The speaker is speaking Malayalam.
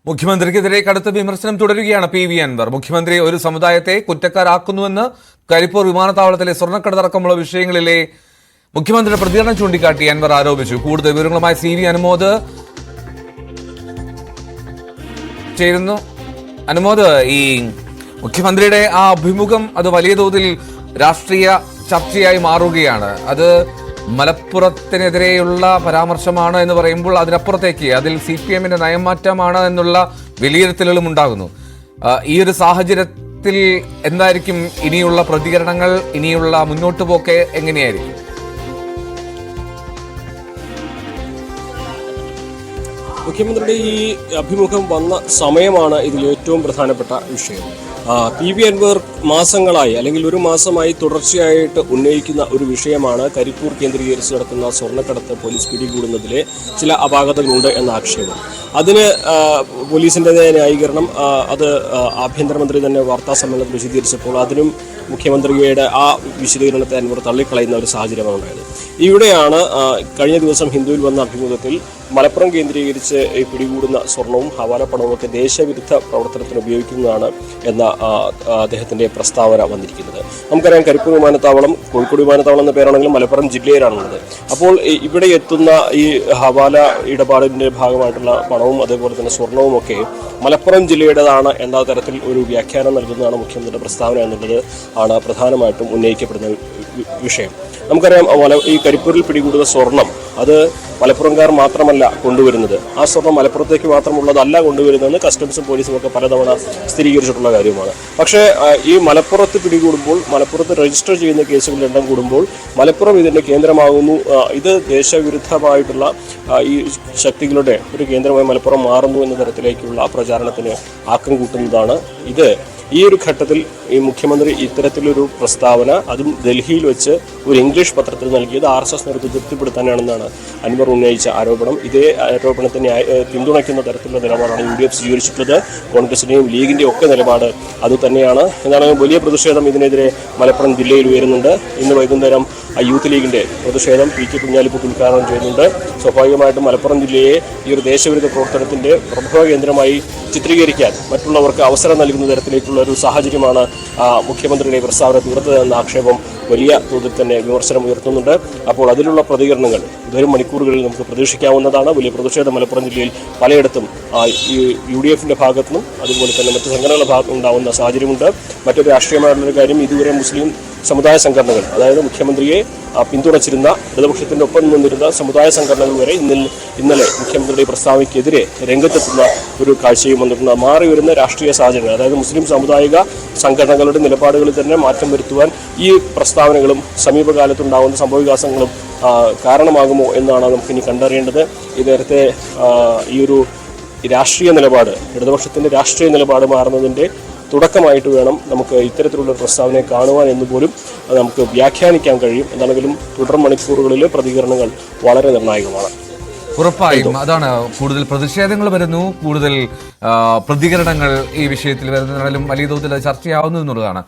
മുഖ്യമന്ത്രിക്കെതിരെ കടുത്ത വിമർശനം തുടരുകയാണ് പി.വി. അൻവർ. മുഖ്യമന്ത്രി ഒരു സമുദായത്തെ കുറ്റക്കാരാക്കുന്നുവെന്ന് കരിപ്പൂർ വിമാനത്താവളത്തിലെ സ്വർണ്ണക്കടത്തടക്കമുള്ള വിഷയങ്ങളിലെ മുഖ്യമന്ത്രിയുടെ പ്രതികരണം ചൂണ്ടിക്കാട്ടി അൻവർ ആരോപിച്ചു. കൂടുതൽ വിവരങ്ങളുമായി സി.വി. അനുമോദ് ചേരുന്നു. അനുമോദ്, ഈ മുഖ്യമന്ത്രിയുടെ ആ അഭിമുഖം അത് വലിയ തോതിൽ രാഷ്ട്രീയ ചർച്ചയായി മാറുകയാണ്. അത് മലപ്പുറത്തിനെതിരെയുള്ള പരാമർശമാണ് എന്ന് പറയുമ്പോൾ അതിനപ്പുറത്തേക്ക് അതിൽ CPM-ന്റെ നയംമാറ്റമാണ് എന്നുള്ള വിലയിരുത്തലുകളും ഉണ്ടാകുന്നു. ഈ ഒരു സാഹചര്യത്തിൽ എന്തായിരിക്കും ഇനിയുള്ള പ്രതികരണങ്ങൾ, ഇനിയുള്ള മുന്നോട്ട് പോക്ക് എങ്ങനെയായിരിക്കും? മുഖ്യമന്ത്രിയുടെ ഈ അഭിമുഖം വന്ന സമയമാണ് ഇതിൽ ഏറ്റവും പ്രധാനപ്പെട്ട വിഷയം. പി.വി. അൻവർ മാസങ്ങളായി അല്ലെങ്കിൽ ഒരു മാസമായി തുടർച്ചയായിട്ട് ഉന്നയിക്കുന്ന ഒരു വിഷയമാണ് കരിപ്പൂർ കേന്ദ്രീകരിച്ച് നടക്കുന്ന സ്വർണ്ണക്കടത്ത് പോലീസ് പിടികൂടുന്നതിലെ ചില അപാകതകളുണ്ട് എന്ന ആക്ഷേപം. അതിന് പോലീസിൻ്റെതായ ന്യായീകരണം അത് ആഭ്യന്തരമന്ത്രി തന്നെ വാർത്താ സമ്മേളനത്തിൽ വിശദീകരിച്ചപ്പോൾ അതിനും മുഖ്യമന്ത്രിയുടെ ആ വിശദീകരണത്തെ അൻവർ തള്ളിക്കളയുന്ന ഒരു സാഹചര്യമാണ് ഉണ്ടായത്. ഇവിടെയാണ് കഴിഞ്ഞ ദിവസം ഹിന്ദുവിൽ വന്ന അഭിമുഖത്തിൽ മലപ്പുറം കേന്ദ്രീകരിച്ച് പിടികൂടുന്ന സ്വർണവും ഹവാല പണവും ഒക്കെ ദേശവിരുദ്ധ പ്രവർത്തനത്തിന് ഉപയോഗിക്കുന്നതാണ് എന്ന അദ്ദേഹത്തിൻ്റെ പ്രസ്താവന വന്നിരിക്കുന്നത്. നമുക്കറിയാം, കരിപ്പൂർ വിമാനത്താവളം കോഴിക്കോട് വിമാനത്താവളം എന്ന പേരാണെങ്കിലും മലപ്പുറം ജില്ലയിലാണുള്ളത്. അപ്പോൾ ഇവിടെ എത്തുന്ന ഈ ഹവാല ഇടപാടിൻ്റെ ഭാഗമായിട്ടുള്ള പണവും അതേപോലെ തന്നെ സ്വർണവും ഒക്കെ മലപ്പുറം ജില്ലയുടേതാണ് എന്ന തരത്തിൽ ഒരു വ്യാഖ്യാനം നൽകുന്നതാണ് മുഖ്യമന്ത്രിയുടെ പ്രസ്താവന എന്നുള്ളത് ആണ് പ്രധാനമായിട്ടും ഉന്നയിക്കപ്പെടുന്ന വിഷയം. നമുക്കറിയാം, ഈ കരിപ്പൂരിൽ പിടികൂടുന്ന സ്വർണം അത് മലപ്പുറംകാർ മാത്രമല്ല കൊണ്ടുവരുന്നത്. ആ സ്വർണം മലപ്പുറത്തേക്ക് മാത്രമുള്ളതല്ല കൊണ്ടുവരുന്നതെന്ന് കസ്റ്റംസും പോലീസും ഒക്കെ പലതവണ സ്ഥിരീകരിച്ചിട്ടുള്ള കാര്യമാണ്. പക്ഷേ ഈ മലപ്പുറത്ത് പിടികൂടുമ്പോൾ, മലപ്പുറത്ത് രജിസ്റ്റർ ചെയ്യുന്ന കേസുകളിൽ എണ്ണം കൂടുമ്പോൾ മലപ്പുറം ഇതിൻ്റെ കേന്ദ്രമാകുന്നു. ഇത് ദേശവിരുദ്ധമായിട്ടുള്ള ഈ ശക്തികളുടെ ഒരു കേന്ദ്രമായി മലപ്പുറം മാറുന്നു എന്ന തരത്തിലേക്കുള്ള പ്രചാരണത്തിന് ആക്കം കൂട്ടുന്നതാണ് ഇത്. ഈ ഒരു ഘട്ടത്തിൽ ഈ മുഖ്യമന്ത്രി ഇത്തരത്തിലൊരു പ്രസ്താവന അതും ഡൽഹിയിൽ വെച്ച് ഒരു ഇംഗ്ലീഷ് പത്രത്തിൽ നൽകിയത് RSS നേതൃത്വത്തെ തൃപ്തിപ്പെടുത്താനാണെന്നാണ് അൻവർ ഉന്നയിച്ച ആരോപണം. ഇതേ ആരോപണത്തിന് പിന്തുണയ്ക്കുന്ന തരത്തിലുള്ള നിലപാടാണ് UDF സ്വീകരിച്ചിട്ടുള്ളത്. കോൺഗ്രസിൻ്റെയും ലീഗിൻ്റെയും ഒക്കെ നിലപാട് അതുതന്നെയാണ്. എന്നാണ് വലിയ പ്രതിഷേധം ഇതിനെതിരെ മലപ്പുറം ജില്ലയിൽ ഉയരുന്നുണ്ട്. ഇന്ന് വൈകുന്നേരം യൂത്ത് ലീഗിൻ്റെ പ്രതിഷേധം PK കുഞ്ഞാലിക്കുട്ടി ഉദ്ഘാടനം ചെയ്യുന്നുണ്ട്. സ്വാഭാവികമായിട്ടും മലപ്പുറം ജില്ലയെ ഈ ഒരു ദേശവിരുദ്ധ പ്രവർത്തനത്തിൻ്റെ പ്രഭവ കേന്ദ്രമായി ചിത്രീകരിക്കാൻ മറ്റുള്ളവർക്ക് അവസരം നൽകുന്ന തരത്തിലേക്കുള്ള ഒരു സാഹചര്യമാണ് മുഖ്യമന്ത്രിയുടെ പ്രസ്താവന തീർത്തതെന്ന ആക്ഷേപം വലിയ തോതിൽ തന്നെ വിമർശനം ഉയർത്തുന്നുണ്ട്. അപ്പോൾ അതിലുള്ള പ്രതികരണങ്ങൾ വരും മണിക്കൂറുകളിൽ നമുക്ക് പ്രതീക്ഷിക്കാവുന്നതാണ്. വലിയ പ്രതിഷേധം മലപ്പുറം ജില്ലയിൽ പലയിടത്തും ഈ UDF-ന്റെ ഭാഗത്തുനിന്നും അതുപോലെ തന്നെ മറ്റ് സംഘടനകളുടെ ഭാഗത്തും ഉണ്ടാകുന്ന സാഹചര്യമുണ്ട്. മറ്റൊരു രാഷ്ട്രീയമായിട്ടുള്ളൊരു കാര്യം, ഇതുവരെ മുസ്ലിം സമുദായ സംഘടനകൾ, അതായത് മുഖ്യമന്ത്രിയെ പിന്തുണച്ചിരുന്ന ഇടതുപക്ഷത്തിൻ്റെ ഒപ്പം നിന്നിരുന്ന സമുദായ സംഘടനകൾ വരെ ഇന്നലെ മുഖ്യമന്ത്രിയുടെ പ്രസ്താവനയ്ക്കെതിരെ രംഗത്തെത്തുന്ന ഒരു കാഴ്ചയും വന്നിട്ടുണ്ട്. മാറി വരുന്ന രാഷ്ട്രീയ സാഹചര്യങ്ങൾ, അതായത് മുസ്ലിം സാമുദായിക സംഘടനകളുടെ നിലപാടുകളിൽ തന്നെ മാറ്റം വരുത്തുവാൻ ഈ പ്രസ്താവനകളും സമീപകാലത്തുണ്ടാകുന്ന സംഭവവികാസങ്ങളും കാരണമാകുമോ എന്നാണ് നമുക്കിനി കണ്ടറിയേണ്ടത്. ഈ നേരത്തെ ഈ ഒരു രാഷ്ട്രീയ നിലപാട്, ഇടതുപക്ഷത്തിൻ്റെ രാഷ്ട്രീയ നിലപാട് മാറുന്നതിൻ്റെ തുടക്കമായിട്ട് വേണം നമുക്ക് ഇത്തരത്തിലുള്ള പ്രസ്താവനയെ കാണുവാൻ എന്ന് പോലും നമുക്ക് വ്യാഖ്യാനിക്കാൻ കഴിയും. എന്താണെങ്കിലും തുടർ മണിക്കൂറുകളിൽ പ്രതികരണങ്ങൾ വളരെ നിർണായകമാണ്. ഉറപ്പായും അതാണ്, കൂടുതൽ പ്രതിഷേധങ്ങൾ വരുന്നു, കൂടുതൽ പ്രതികരണങ്ങൾ ഈ വിഷയത്തിൽ വരുന്നതിനാലും വലിയ തോതിൽ ചർച്ചയാവുന്നു എന്നുള്ളതാണ്.